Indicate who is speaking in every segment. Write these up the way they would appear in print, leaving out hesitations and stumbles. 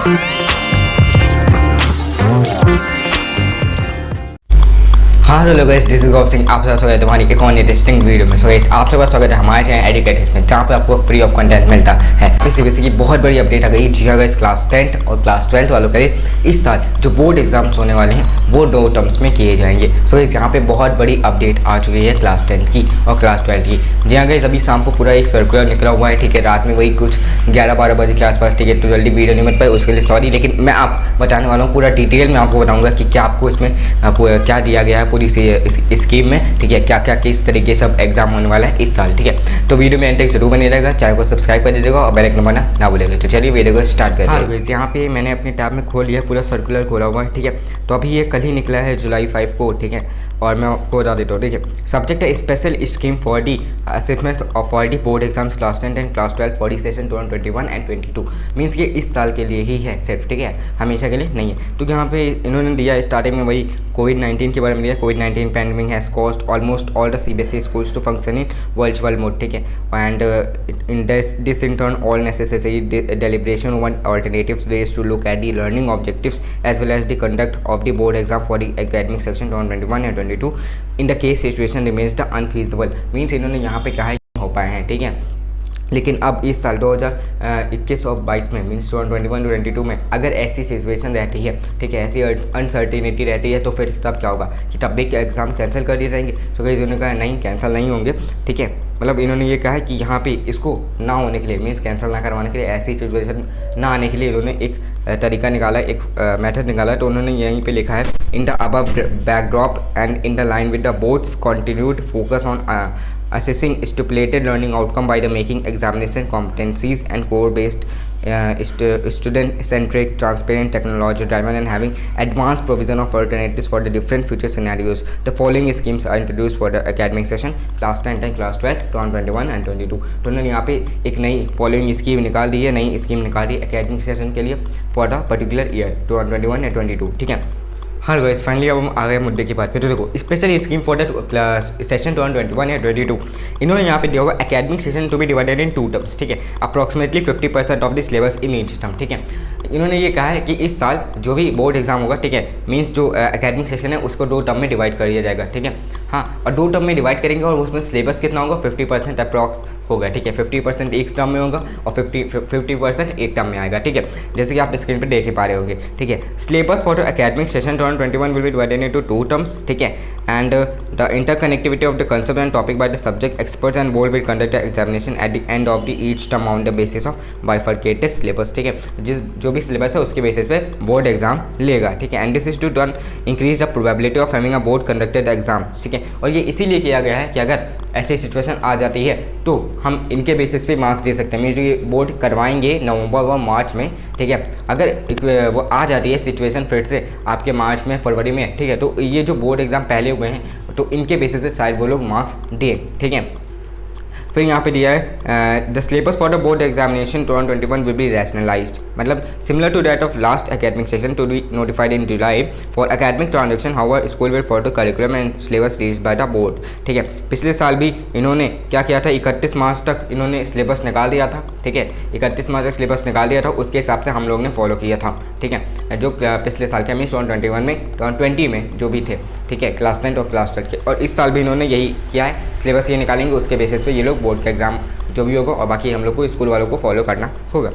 Speaker 1: हाँ hello guys, this is Gaurav Singh. आप सबका स्वागत है हमारी एक और इंटरेस्टिंग वीडियो में। सो गाइस, आप सबका स्वागत है हमारे चैनल एडुकेटिव्स में, जहाँ पर आपको फ्री ऑफ कंटेंट मिलता है। सीबीएसई की बहुत बड़ी अपडेट आ गई। जी हाँ गाइस, क्लास 10 और क्लास 12 वालों के लिए इस साल जो बोर्ड एग्जाम्स होने वाले हैं वो 2 टर्म्स में किए जाएंगे। सो गाइस, यहाँ पे बहुत बड़ी अपडेट आ चुकी है क्लास 10 की और क्लास 12 की। जी हाँ गाइस, अभी शाम को पूरा एक सर्कुलर निकला हुआ है, ठीक है। रात में वही कुछ 11-12 बजे के आसपास, ठीक है। तो जल्दी वीडियो नहीं बन पाए, उसके लिए सॉरी। लेकिन मैं आप बताने वाला हूँ पूरा डिटेल में, आपको बताऊँगा कि क्या आपको इसमें क्या दिया गया है पूरी इस स्कीम में, ठीक है। क्या क्या किस तरीके से अब एग्जाम होने वाला है इस साल, ठीक है। तो वीडियो में एंड तक जरूर बने रहेगा, चैनल को सब्सक्राइब कर दीजिएगा और बेल आइकन दबाना ना भूलिएगा। तो चलिए वीडियो को स्टार्ट करते हैं। हाँ, यहाँ पे मैंने अपने टैब में खोल लिया, पूरा सर्कुलर खोला हुआ है, ठीक है। तो अभी ये कल ही निकला है जुलाई 5 को, ठीक है। और मैं आपको बता देता हूँ, ठीक है। सब्जेक्ट है special scheme for the assessment of for the board exams class 10 and class 12 for the session 2021 and 22। Means ये इस साल के लिए ही है सिर्फ, ठीक है, हमेशा के लिए नहीं है। तो यहाँ पे इन्होंने दिया स्टार्टिंग में वही कोविड-19 के बारे में दिया। कोविड-19 pandemic has caused almost all the CBSE schools to function in virtual mode, ठीक है। And in this in turn all necessary deliberation on alternatives ways to look at the learning objectives as well as the conduct of the board exam for the academic section 2021 and 22 in the case situation remains the unfeasible। Means इन्होंने यहाँ पे कहा है हो पाए हैं, ठीक है। लेकिन अब इस साल 2021 और 22 में मीन्स 2021-22 में अगर ऐसी सिचुएशन रहती है, ठीक है, ऐसी अनसर्टिनिटी रहती है, तो फिर तब क्या होगा कि तब भी एग्ज़ाम कैंसिल कर दिए जाएंगे। तो कई इन्होंने कहा नहीं, कैंसिल नहीं होंगे, ठीक है। मतलब इन्होंने ये कहा है कि यहाँ पे इसको ना होने के लिए, मीन्स कैंसिल ना करवाने के लिए, ऐसी सिचुएशन ना आने के लिए इन्होंने एक तरीका निकाला है, एक मेथड निकाला है। तो उन्होंने यहीं पे लिखा है, in the above backdrop and in the line with the boards continued focus on assessing stipulated learning outcome by the making examination competencies and core based student centric, transparent, technology driven and having advanced provision of alternatives for the different future scenarios, the following schemes are introduced for the academic session class 10 and class 12 2021 and 22। तो उन्होंने यहाँ पे एक नई following scheme निकाल दी है, नई scheme निकाल दी है एकेडमिक सेशन के लिए for the particular year 2021 and 22, ठीक है। हाँ गाइस, फाइनली अब हम आ गए मुद्दे की बात पे। तो देखो, special scheme for the class session 2021 या 22 इन्होंने यहाँ पे दिया हुआ academic session to be divided in 2 terms, ठीक है। Approximately 50% of the syllabus in each term, ठीक है। इन्होंने ये कहा है कि इस साल जो भी बोर्ड एग्जाम होगा, ठीक है, मीन्स जो एकेडमिक सेशन है उसको 2 टर्म में डिवाइड कर दिया जाएगा, ठीक है। हाँ, और 2 टर्म में डिवाइड करेंगे और उसमें सिलेबस कितना होगा, 50% अप्रॉक्स होगा, ठीक है। 50% एक टर्म में होगा और 50% एक टर्म में आएगा, ठीक है, जैसे कि आप स्क्रीन पर देख ही पा रहे होंगे, ठीक है। Syllabus for the academic session 2021 will be divided into 2 terms, ठीक है। And the interconnectivity of the concept and topic by the subject experts and board will conduct examination eight the end of the each term on the basis of bifurcated syllabus, ठीक है। जो भी syllabus है उसके basis पे board exam लेगा, ठीक है। And this is to done increase the probability of having a board conducted exam, ठीक है। और ये इसीलिए किया गया है कि अगर ऐसी सिचुएशन आ जाती है तो हम इनके बेसिस पे मार्क्स दे सकते हैं। ये बोर्ड करवाएंगे नवंबर व मार्च में, ठीक है। अगर वो आ जाती है सिचुएशन फिर से आपके मार्च में, फरवरी में, ठीक है, तो ये जो बोर्ड एग्जाम पहले हुए हैं तो इनके बेसिस पे शायद वो लोग मार्क्स दें, ठीक है। फिर यहाँ पे दिया है the syllabus for the board examination 2021 will be rationalised, मतलब similar to that of last academic session to be notified in July for academic transaction however school will follow curriculum and syllabus released by the board, ठीक है। पिछले साल भी इन्होंने क्या किया था, 31 मार्च तक इन्होंने सिलेबस निकाल दिया था, ठीक है। 31 मार्च तक सिलेबस निकाल दिया था, उसके हिसाब से हम लोग ने फॉलो किया था, ठीक है। जो पिछले साल के मीन 2021 में 2020 में जो भी थे, ठीक है, क्लास 10 और क्लास 12 के, और इस साल भी इन्होंने यही किया है, सिलेबस ये निकालेंगे, उसके बेसिस पे ये लोग बोर्ड का एग्जाम जो भी होगा और बाकी हम लोग को स्कूल वालों को फॉलो करना होगा।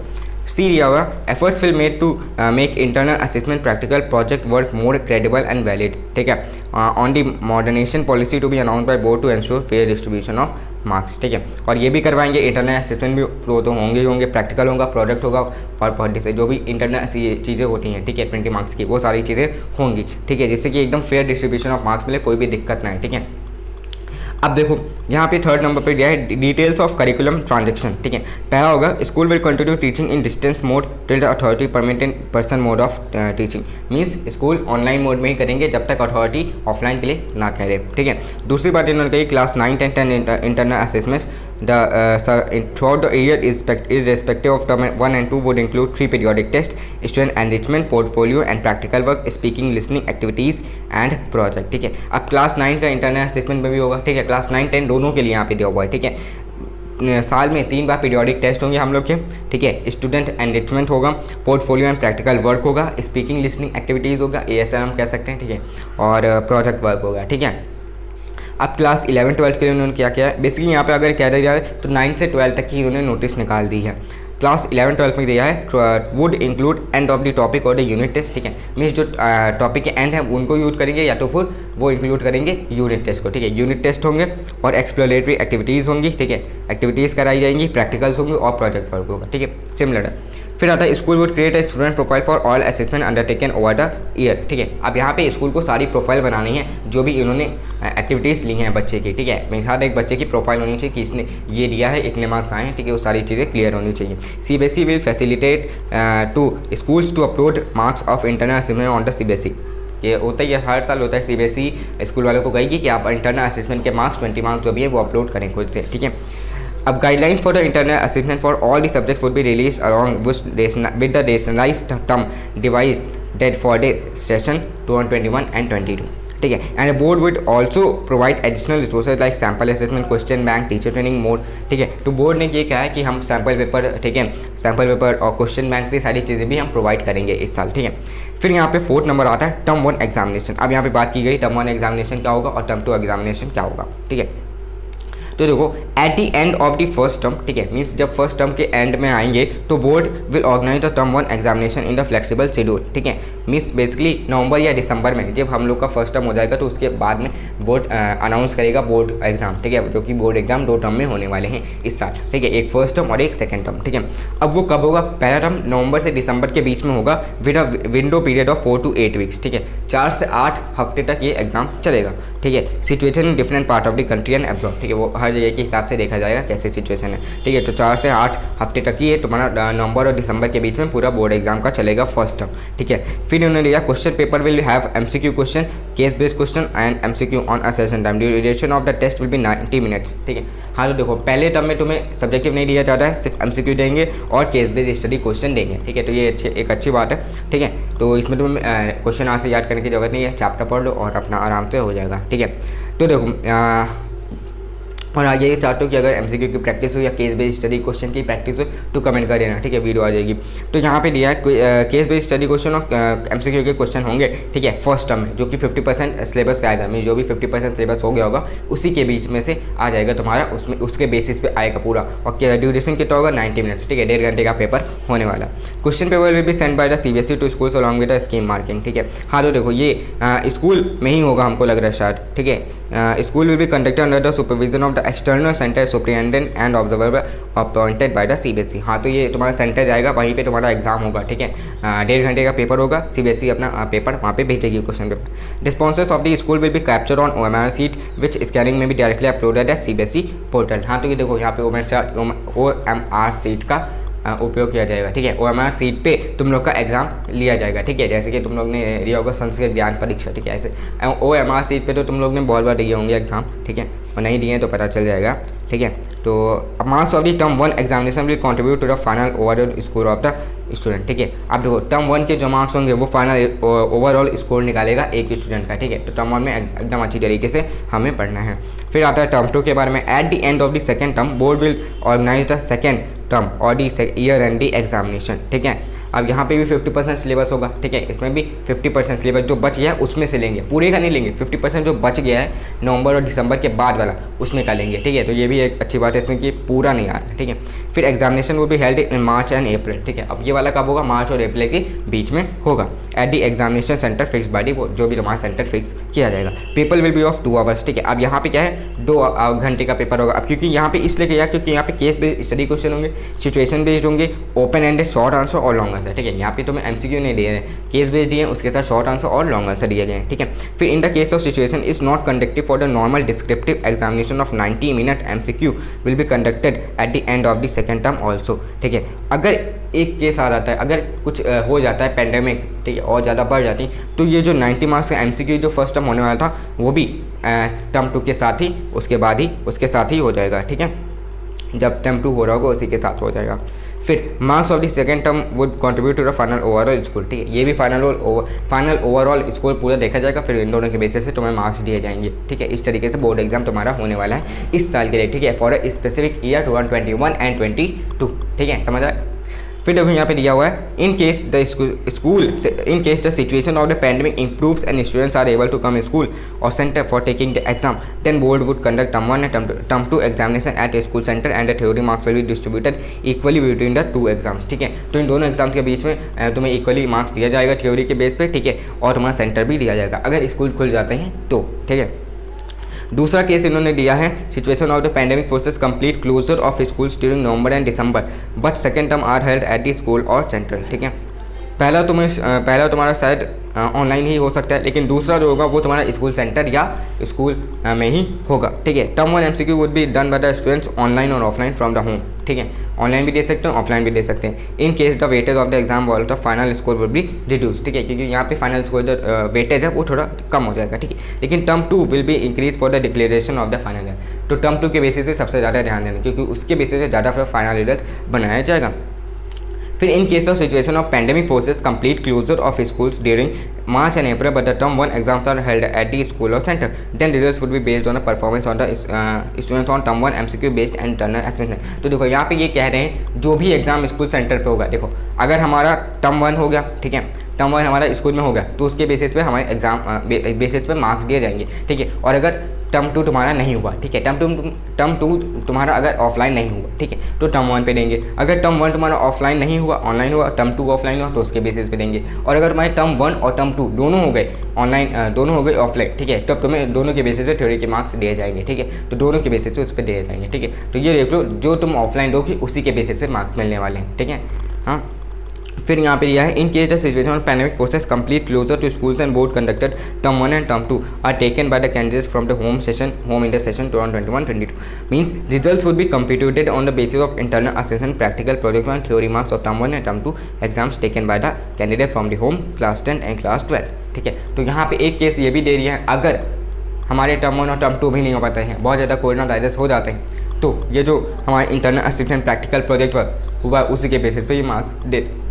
Speaker 1: सी दिया हुआ efforts will made to make internal assessment practical project work more credible and valid, ठीक है। On the moderation policy to be announce by board to ensure fair distribution of marks, ठीक है। और ये भी करवाएंगे, इंटरनल असेसमेंट भी flow तो होंगे ही होंगे, प्रैक्टिकल होगा, प्रोजेक्ट होगा और पॉलिसी से जो भी इंटरनल चीज़ें होती हैं, ठीक है, 20 मार्क्स की, वो सारी चीज़ें होंगी, ठीक है, जिससे कि एकदम फेयर डिस्ट्रीब्यूशन ऑफ मार्क्स मिले, कोई भी दिक्कत ना है, ठीक है। अब देखो यहाँ पे 3rd नंबर पे दिया है डिटेल्स ऑफ करिकुलम ट्रांजेक्शन, ठीक है। पहला होगा school will continue teaching in distance mode till the authority permitted person mode of teaching, means school online mode में ही करेंगे जब तक अथॉरिटी ऑफलाइन के लिए ना करे, ठीक है। दूसरी बात इन्होंने कही class 9, 10 internal assessments throughout the year irrespective of term 1 and 2 would include 3 periodic tests, student enrichment, portfolio and practical work, speaking, listening activities and project, ठीक है। अब क्लास 9 का इंटरनल असेसमेंट में भी होगा, ठीक है, क्लास 9, 10 दोनों के लिए यहाँ पे दिया हुआ है, ठीक है। साल में 3 बार पीरियोडिक टेस्ट होंगे हम लोग के, ठीक है। स्टूडेंट एनरिचमेंट होगा, पोर्टफोलियो एंड प्रैक्टिकल वर्क होगा, स्पीकिंग लिसनिंग एक्टिविटीज़ होगा, ASL हम कह सकते हैं, ठीक है, और प्रोजेक्ट वर्क होगा, ठीक है। अब क्लास 11-12 के लिए उन्होंने क्या किया है, बेसिकली यहाँ पे अगर कह दिया जाए तो 9 से 12 तक की उन्होंने नोटिस निकाल दी है। क्लास 11-12 में दिया है would include and of the topic और द यूनिट टेस्ट, ठीक है। मीन्स जो टॉपिक के एंड है उनको यूज करेंगे या तो फिर वो इंक्लूड करेंगे यूनिट टेस्ट को, ठीक है। यूनिट टेस्ट होंगे और एक्सप्लोरेटरी एक्टिविटीज़ होंगी, ठीक है, एक्टिविटीज़ कराई जाएंगी, प्रैक्टिकल्स होंगे और प्रोजेक्ट वर्क होगा, ठीक है, सिमिलर है। फिर आता है school would create a student profile for all assessment undertaken over the year, ठीक है। अब यहाँ पे स्कूल को सारी प्रोफाइल बनानी है जो भी इन्होंने एक्टिविटीज़ ली हैं बच्चे की, ठीक है। मेरे हर एक बच्चे की प्रोफाइल होनी चाहिए कि इसने ये दिया है, इतने मार्क्स आए हैं, ठीक है, वो सारी चीज़ें क्लियर होनी चाहिए। CBSE will facilitate to schools to upload marks of internal assessment on the CBSE। ये होता ही है, हर साल होता है। CBSE स्कूल वालों को कहेगी कि आप इंटरनल असेसमेंट के मार्क्स 20 मार्क्स जो भी है वो अपलोड करें खुद से, ठीक है। अब guidelines for the internal assessment for all the subjects would be release along with the rationalised term divided for the session 2021 and 22, ठीक है। And the board would also provide additional resources like sample assessment, question bank, teacher training mode, ठीक है। तो board ने ये कहा है कि हम सैम्पल पेपर, ठीक है, सैम्पल पेपर और क्वेश्चन बैंक से सारी चीज़ें भी हम प्रोवाइड करेंगे इस साल, ठीक है। फिर यहाँ पे 4th नंबर आता है टर्म 1 एग्जामिनेशन। अब यहाँ पे बात की गई टर्म 1 एग्जामिनेशन क्या होगा और टर्म 2 एग्जामिनेशन क्या होगा, ठीक है। तो देखो eight the end of the first term, ठीक है, मीन्स जब फर्स्ट टर्म के एंड में आएंगे तो board will organise the term 1 examination in the flexible schedule, ठीक है। मीन्स बेसिकली नवंबर या दिसंबर में जब हम लोग का फर्स्ट टर्म हो जाएगा तो उसके बाद में बोर्ड अनाउंस करेगा बोर्ड एग्जाम, ठीक है, जो कि बोर्ड एग्जाम 2 टर्म में होने वाले हैं इस साल, ठीक है, एक फर्स्ट टर्म और एक सेकेंड टर्म, ठीक है। अब वो कब होगा, पहला टर्म नवंबर से दिसंबर के बीच में होगा with a window period of 4 to 8 weeks, ठीक है, 4 से 8 हफ्ते तक ये एग्जाम चलेगा, ठीक है। Situation in different part of the country and abroad, ठीक है, वो हर जगह के हिसाब से देखा जाएगा कैसे सिचुएशन है, ठीक है। तो 4 से 8 हफ्ते तक ही ये तुम्हारा नवंबर और दिसंबर के बीच में पूरा बोर्ड एग्जाम का चलेगा फर्स्ट टर्म, ठीक है। फिर उन्होंने लिया question paper will have MCQ question, case based question and MCQ on a session time, duration of the test will be 90 minutes, ठीक है। हाँ, तो देखो पहले टर्म में तुम्हें सब्जेक्टिव नहीं दिया जाता है, सिर्फ MCQ देंगे और केस बेस्ड स्टडी क्वेश्चन देंगे, ठीक है। तो ये एक अच्छी बात है, ठीक है। तो इसमें तुम्हें क्वेश्चन आज से याद करने की जरूरत नहीं है, चैप्टर पढ़ लो और अपना आराम से हो जाएगा, ठीक है। तो देखो और आगे ये चाहते हो कि अगर MCQ की प्रैक्टिस हो या केस बेस्ड स्टडी क्वेश्चन की प्रैक्टिस हो तो कमेंट कर देना, ठीक है, वीडियो आ जाएगी। तो यहाँ पे दिया है केस बेस्ड स्टडी क्वेश्चन और MCQ के क्वेश्चन होंगे, ठीक है, फर्स्ट टर्म में, जो कि 50% सिलेबस से आएगा, जो भी 50% सिलेबस हो गया होगा उसी के बीच में से आ जाएगा तुम्हारा, उसमें उसके बेसिस पे आएगा पूरा। और ड्यूरेशन कितना होगा, 90 मिनट्स, ठीक है, 1.5 घंटे का पेपर होने वाला। Question paper will be send by the CBSE to schools along with the scheme marking, ठीक है। हाँ, तो देखो ये स्कूल में ही होगा हमको लग रहा है शायद, ठीक है। School will be conducted under the supervision of the external centre superintendent and observer appointed by the CBSE। हाँ, तो ये तुम्हारा सेंटर जाएगा, वहीं पे तुम्हारा एग्जाम होगा, ठीक है। 1.5 घंटे का पेपर होगा, CBSE अपना पेपर वहाँ पे भेजेगी question paper. Responses of the school will be capture on OMR sheet which scanning में भी directly uploaded at CBSE portal. हाँ, तो ये देखो यहाँ पे OMR सीट का उपयोग किया जाएगा, ठीक है। OMR सीट पे तुम लोग का एग्जाम लिया जाएगा, ठीक है, जैसे कि तुम लोग ने दिया होगा संस्कृत ज्ञान परीक्षा, ठीक है। ऐसे OMR सीट पे तो तुम लोग ने बहुत बार दिए होंगे एग्जाम, ठीक है, और नहीं दिए तो पता चल जाएगा, ठीक है। तो marks of the term 1 examination will contribute to the final overall score of the student, ठीक है। अब देखो टर्म 1 के जो मार्क्स होंगे वो फाइनल ओवरऑल स्कोर निकालेगा एक स्टूडेंट का, ठीक है। तो टर्म 1 में एकदम अच्छी तरीके से हमें पढ़ना है। फिर आता है टर्म 2 के बारे में। At the end of the second term board will organise the second term or the year end the examination, ठीक है। अब यहाँ पे भी 50% सिलेबस होगा, ठीक है, इसमें भी 50% सिलेबस जो बच गया है उसमें से लेंगे, पूरे का नहीं लेंगे, 50% जो बच गया है नवंबर और दिसंबर के बाद वाला उसमें का लेंगे, ठीक है। तो ये भी एक अच्छी बात है इसमें कि पूरा नहीं आ रहा है, ठीक है। फिर एग्जामिनेशन वो भी हेल्ड इन मार्च एंड अप्रैल, ठीक है। अब ये वाला कब होगा, मार्च और अप्रैल के बीच में होगा। At the examination centre fix by the, जो भी तुम्हारा सेंटर फिक्स किया जाएगा। Paper will B of 2 hours, ठीक है। अब यहाँ पे क्या है, 2 घंटे का पेपर होगा। अब क्योंकि यहाँ पे इसलिए किया क्योंकि यहाँ पे केस बेस्ड स्टडी क्वेश्चन होंगे, सिचुएशन बेस्ड होंगे, ओपन एंडेड शॉर्ट आंसर और लॉन्ग आंसर, ठीक है। यहाँ पे तुम्हें MCQ नहीं दिए हैं, केस बेस्ड दिए हैं, उसके साथ शॉर्ट आंसर और लॉन्ग आंसर दिए गए हैं, ठीक है। फिर in the case of situation is not conducted for the normal descriptive examination of 90 minute MCQ will be conducted at the end of the second term also, ठीक है। अगर एक केस आ जाता है, अगर कुछ हो जाता है पेंडेमिक, ठीक है, और ज़्यादा बढ़ जाती, तो ये जो 90 मार्क्स का MCQ जो फर्स्ट टर्म होने वाला था वो भी टर्म 2 के साथ ही उसके साथ ही हो जाएगा, ठीक है। जब टर्म 2 हो रहा होगा उसी के साथ हो जाएगा। फिर marks of the second term would contribute to the final overall score, ठीक है, ये भी फाइनल ओवरऑल स्कोर पूरा देखा जाएगा, फिर इन दोनों के बेसिस से तुम्हें मार्क्स दिए जाएंगे, ठीक है। इस तरीके से बोर्ड एग्जाम तुम्हारा होने वाला है इस साल के लिए, ठीक है, for a specific year 2021 and 22, ठीक है, समझ आए। फिर देखो यहाँ पे दिया हुआ है in case the situation of the pandemic improves and students are able to come school or centre for taking the exam, then board would conduct term 1 and term 2 examination at a school centre and the theory marks will be distributed equally between the 2 exams, ठीक है। तो इन दोनों exams के बीच में तुम्हें equally marks दिया जाएगा theory के बेस पे, ठीक है, और तुम्हारा सेंटर भी दिया जाएगा अगर स्कूल खुल जाते हैं तो, ठीक है। दूसरा केस इन्होंने दिया है situation of the pandemic forces complete closure of schools during November and December but second term are held at the school और सेंट्रल, ठीक है। पहला तुम्हारा शायद ऑनलाइन ही हो सकता है, लेकिन दूसरा जो होगा वो तुम्हारा स्कूल सेंटर या स्कूल में ही होगा, ठीक है। Term 1 MCQ would be done by the students online और ऑफलाइन फ्रॉम द होम, ठीक है, ऑनलाइन भी दे सकते हैं ऑफलाइन भी दे सकते हैं। इन case the weightage of the exam wall the final score would be reduce, ठीक है, क्योंकि यहाँ पे फाइनल स्कोर जो वेटेज है वो थोड़ा कम हो जाएगा, ठीक है। लेकिन term 2 will be increase for the declaration of the final year, तो टर्म 2 के बेसिस से सबसे ज़्यादा ध्यान देना, क्योंकि उसके बेसिस से ज़्यादा फिर फाइनल रिजल्ट बनाया जाएगा। फिर in case of situation of pandemic forces complete closure of schools during March and April but the term 1 exams are held at the school or centre, then results would be based on the performance on the students on term 1 MCQ based and internal assessment. तो देखो यहाँ पे ये कह रहे हैं जो भी एग्जाम स्कूल सेंटर पे होगा, देखो अगर हमारा टर्म 1 हो गया, ठीक है, टर्म 1 हमारा स्कूल में हो गया तो उसके बेसिस पे हमारे एग्जाम बेसिस पे मार्क्स दिए जाएंगे, ठीक है। और अगर टर्म 2 तुम्हारा नहीं हुआ, ठीक है, टर्म 2 तुम्हारा अगर ऑफलाइन नहीं हुआ, ठीक है, तो टर्म 1 पे देंगे। अगर टर्म 1 तुम्हारा ऑफलाइन नहीं हुआ, ऑनलाइन हुआ, टर्म 2 ऑफलाइन हुआ तो उसके बेसिस पे देंगे। और अगर तुम्हारे टर्म 1 और टर्म 2 दोनों हो गए ऑनलाइन, दोनों हो गए ऑफलाइन, ठीक है, तब तुम्हें दोनों के बेसिस पे थ्योरी के मार्क्स दिए जाएंगे, ठीक है, तो दोनों के बेसिस पे उस पर दिए जाएंगे, ठीक है। तो ये देख लो जो तुम ऑफलाइन दोगे उसी के बेसिस पे मार्क्स मिलने वाले हैं, ठीक है। हाँ, फिर यहाँ पे दिया है in case the situation of pandemic forces complete closure to schools and board conducted term 1 and term 2 are taken by the candidates from the home in the session 2021-22 means results would be computed on the basis of internal assessment practical project and theory marks of term 1 and term 2 exams taken by the candidate from the home class 10 and class 12, ठीक है। तो यहाँ पे एक case ये भी दे दिया है अगर हमारे टर्म 1 और टर्म 2 भी नहीं हो पाते हैं, बहुत ज़्यादा कोरोना वायरस हो जाते हैं, तो ये जो हमारे इंटरनल असिस्टेंट प्रैक्टिकल प्रोजेक्ट हुआ उसी के बेसिस पे ये मार्क्स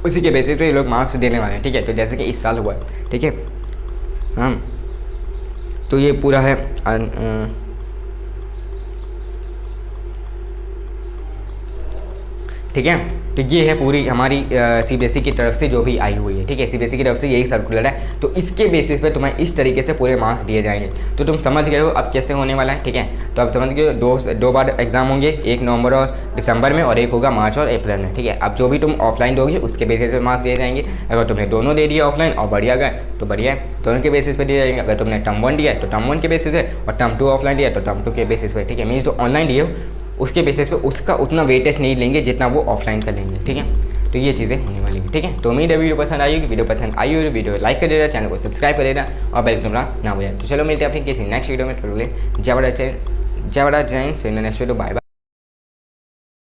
Speaker 1: उसी के बेसिस पे ये लोग मार्क्स देने वाले हैं, ठीक है। तो जैसे कि इस साल हुआ है, ठीक है। हाँ, तो ये पूरा है ठीक है। तो ये है पूरी हमारी CBSE की तरफ से जो भी आई हुई है, ठीक है, CBSE की तरफ से यही सर्कुलर है। तो इसके बेसिस पे तुम्हें इस तरीके से पूरे मार्क्स दिए जाएंगे। तो तुम समझ गए हो अब कैसे होने वाला है, ठीक है। तो अब समझ गए हो दो बार एग्जाम होंगे, एक नवंबर और दिसंबर में और एक होगा मार्च और अप्रैल में, ठीक है। अब जो भी तुम ऑफलाइन दोगे उसके बेसिस पे मार्क्स दिए जाएंगे। अगर तुमने दोनों दे दिया ऑफलाइन और बढ़िया गए तो बढ़िया है, दोनों के बेसिस पे दिए जाएंगे। अगर तुमने टर्म 1 दिया है तो टर्म 1 के बेसिस पे और टर्म 2 ऑफलाइन दिया तो टर्म 2 के बेसिस पे, ठीक है। मीन्स जो ऑनलाइन दिए उसके बेसिस पे उसका उतना वेटेज नहीं लेंगे जितना वो ऑफलाइन का लेंगे, ठीक है। तो ये चीज़ें होने वाली है, ठीक है। तो उम्मीद है वीडियो पसंद आई होगी। वीडियो पसंद आई हो तो वीडियो लाइक कर देना, चैनल को सब्सक्राइब कर देना और बेल आइकन ना बजाए। तो चलो मिलते हैं अपनी किसी नेक्स्ट वीडियो में। जय बड़ा जय, नेक्स्ट वीडियो, बाय बाय।